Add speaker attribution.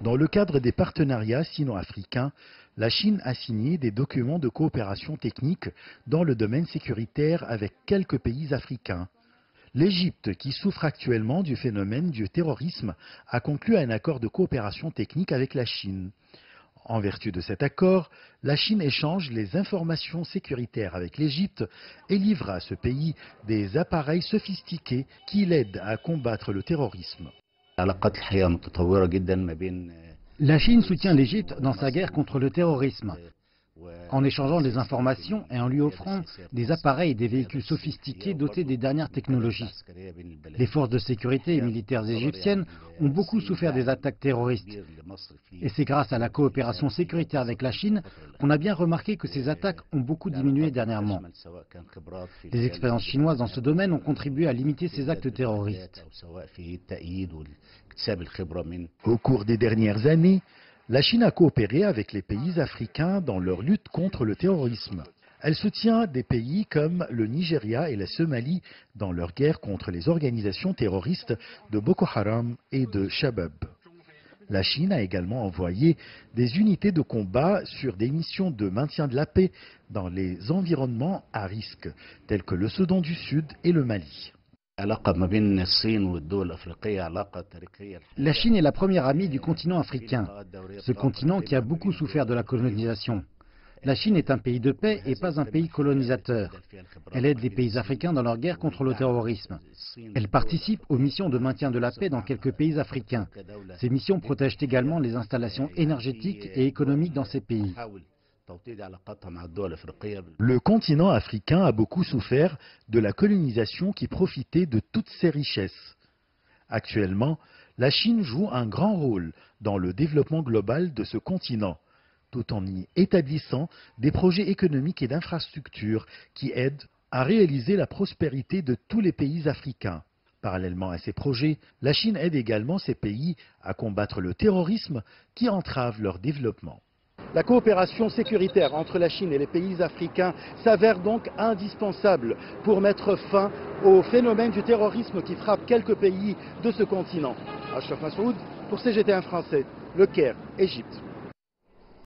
Speaker 1: Dans le cadre des partenariats sino-africains, la Chine a signé des documents de coopération technique dans le domaine sécuritaire avec quelques pays africains. L'Égypte, qui souffre actuellement du phénomène du terrorisme, a conclu un accord de coopération technique avec la Chine. En vertu de cet accord, la Chine échange les informations sécuritaires avec l'Égypte et livre à ce pays des appareils sophistiqués qui l'aident à combattre le terrorisme.
Speaker 2: La Chine soutient l'Égypte dans sa guerre contre le terrorisme, en échangeant des informations et en lui offrant des appareils et des véhicules sophistiqués dotés des dernières technologies. Les forces de sécurité et militaires égyptiennes ont beaucoup souffert des attaques terroristes. Et c'est grâce à la coopération sécuritaire avec la Chine qu'on a bien remarqué que ces attaques ont beaucoup diminué dernièrement. Les expériences chinoises dans ce domaine ont contribué à limiter ces actes terroristes.
Speaker 1: Au cours des dernières années, la Chine a coopéré avec les pays africains dans leur lutte contre le terrorisme. Elle soutient des pays comme le Nigeria et la Somalie dans leur guerre contre les organisations terroristes de Boko Haram et de Shabab. La Chine a également envoyé des unités de combat sur des missions de maintien de la paix dans les environnements à risque, tels que le Soudan du Sud et le Mali.
Speaker 2: La Chine est la première amie du continent africain, ce continent qui a beaucoup souffert de la colonisation. La Chine est un pays de paix et pas un pays colonisateur. Elle aide les pays africains dans leur guerre contre le terrorisme. Elle participe aux missions de maintien de la paix dans quelques pays africains. Ces missions protègent également les installations énergétiques et économiques dans ces pays.
Speaker 1: Le continent africain a beaucoup souffert de la colonisation qui profitait de toutes ses richesses. Actuellement, la Chine joue un grand rôle dans le développement global de ce continent, tout en y établissant des projets économiques et d'infrastructures qui aident à réaliser la prospérité de tous les pays africains. Parallèlement à ces projets, la Chine aide également ces pays à combattre le terrorisme qui entrave leur développement. La coopération sécuritaire entre la Chine et les pays africains s'avère donc indispensable pour mettre fin au phénomène du terrorisme qui frappe quelques pays de ce continent. Achraf Massoud pour CGT1 français, Le Caire, Égypte.